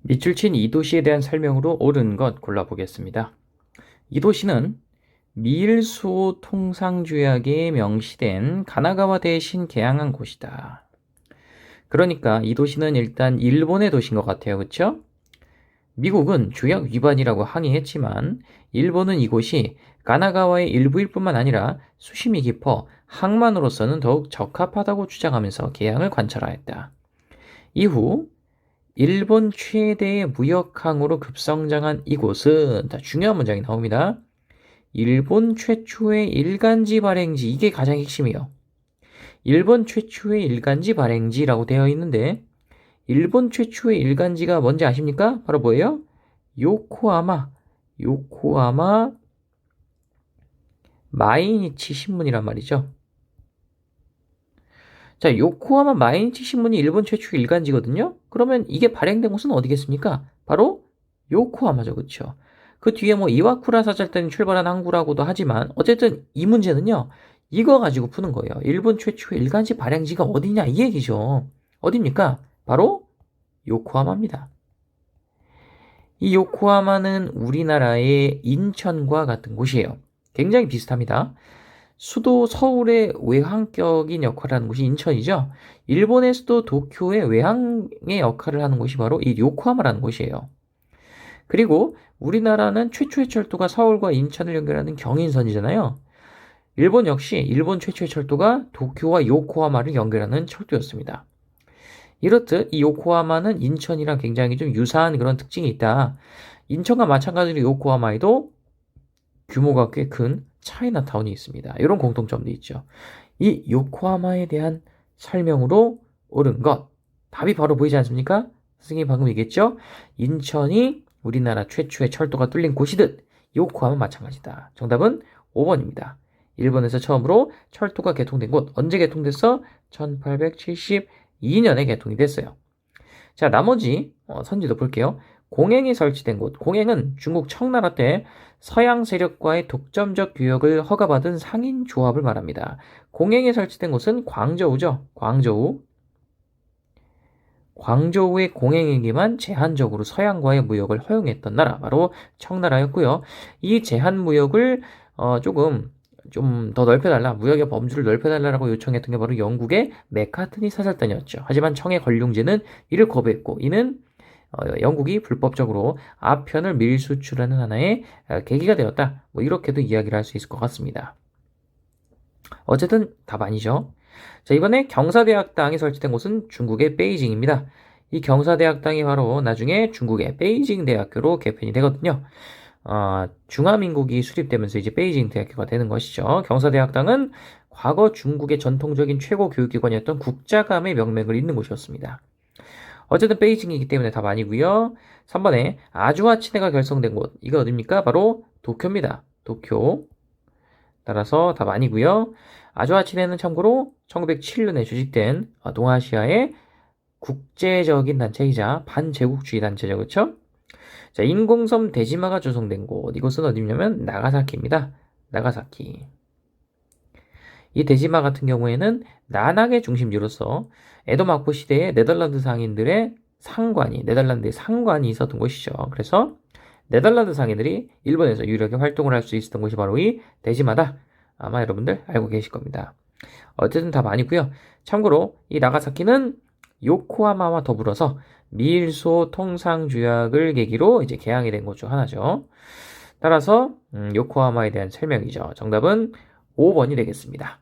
밑줄 친 이 도시에 대한 설명으로 옳은 것 골라보겠습니다. 이 도시는 밀수호 통상주약에 명시된 가나가와 대신 개항한 곳이다. 그러니까 이 도시는 일단 일본의 도시인 것 같아요. 그렇죠? 미국은 조약 위반이라고 항의했지만 일본은 이곳이 가나가와의 일부일 뿐만 아니라 수심이 깊어 항만으로서는 더욱 적합하다고 주장하면서 개항을 관철하였다. 이후 일본 최대의 무역항으로 급성장한 이곳은 중요한 문장이 나옵니다. 일본 최초의 일간지 발행지, 이게 가장 핵심이에요. 일본 최초의 일간지 발행지라고 되어 있는데 일본 최초의 일간지가 뭔지 아십니까? 바로 뭐예요? 요코하마 마이니치 신문이란 말이죠. 자, 요코하마 마이니치 신문이 일본 최초의 일간지거든요. 그러면 이게 발행된 곳은 어디겠습니까? 바로 요코하마죠. 그렇죠? 그 뒤에 뭐 이와쿠라 사절단이 출발한 항구라고도 하지만 어쨌든 이 문제는요. 이거 가지고 푸는 거예요. 일본 최초의 일간지 발행지가 어디냐 이 얘기죠. 어디입니까? 바로 요코하마입니다. 이 요코하마는 우리나라의 인천과 같은 곳이에요. 굉장히 비슷합니다. 수도 서울의 외항격인 역할을 하는 곳이 인천이죠. 일본의 수도 도쿄의 외항의 역할을 하는 곳이 바로 이 요코하마라는 곳이에요. 그리고 우리나라는 최초의 철도가 서울과 인천을 연결하는 경인선이잖아요. 일본 역시 일본 최초의 철도가 도쿄와 요코하마를 연결하는 철도였습니다. 이렇듯 이 요코하마는 인천이랑 굉장히 좀 유사한 그런 특징이 있다. 인천과 마찬가지로 요코하마에도 규모가 꽤 큰 차이나타운이 있습니다. 이런 공통점도 있죠. 이 요코하마에 대한 설명으로 옳은 것. 답이 바로 보이지 않습니까? 선생님이 방금 얘기했죠? 인천이 우리나라 최초의 철도가 뚫린 곳이듯 요코하마 마찬가지다. 정답은 5번입니다. 일본에서 처음으로 철도가 개통된 곳. 언제 개통됐어? 1872년에 개통이 됐어요. 자, 나머지 선지도 볼게요. 공행이 설치된 곳. 공행은 중국 청나라 때 서양 세력과의 독점적 교역을 허가받은 상인 조합을 말합니다. 공행이 설치된 곳은 광저우죠. 광저우의 공행에게만 제한적으로 서양과의 무역을 허용했던 나라 바로 청나라였고요. 이 제한 무역을 조금 좀 더 넓혀달라, 무역의 범주를 넓혀달라고 요청했던 게 바로 영국의 메카트니 사절단이었죠. 하지만 청의 관룡제는 이를 거부했고 이는 영국이 불법적으로 아편을 밀수출하는 하나의 계기가 되었다. 뭐 이렇게도 이야기를 할 수 있을 것 같습니다. 어쨌든 답 아니죠. 자, 이번에 경사대학당이 설치된 곳은 중국의 베이징입니다. 이 경사대학당이 바로 나중에 중국의 베이징 대학교로 개편이 되거든요. 중화민국이 수립되면서 이제 베이징 대학교가 되는 것이죠. 경사대학당은 과거 중국의 전통적인 최고 교육기관이었던 국자감의 명맥을 잇는 곳이었습니다. 어쨌든 베이징이기 때문에 답 아니고요. 3번에 아주와 친해가 결성된 곳. 이거 어딥니까? 바로 도쿄입니다. 도쿄. 따라서 답 아니고요. 아주와 친해는 참고로 1907년에 조직된 동아시아의 국제적인 단체이자 반제국주의 단체죠. 그렇죠? 자, 인공섬 대지마가 조성된 곳. 이곳은 어디냐면 나가사키입니다. 나가사키. 이 대지마 같은 경우에는 난항의 중심지로서 에도 막부 시대에 네덜란드의 상관이 있었던 곳이죠. 그래서 네덜란드 상인들이 일본에서 유일하게 활동을 할 수 있었던 곳이 바로 이 대지마다. 아마 여러분들 알고 계실 겁니다. 어쨌든 답 아니고요. 참고로 이 나가사키는 요코하마와 더불어서 밀소 통상주약을 계기로 이제 개항이 된 곳 중 하나죠. 따라서 요코하마에 대한 설명이죠. 정답은 5번이 되겠습니다.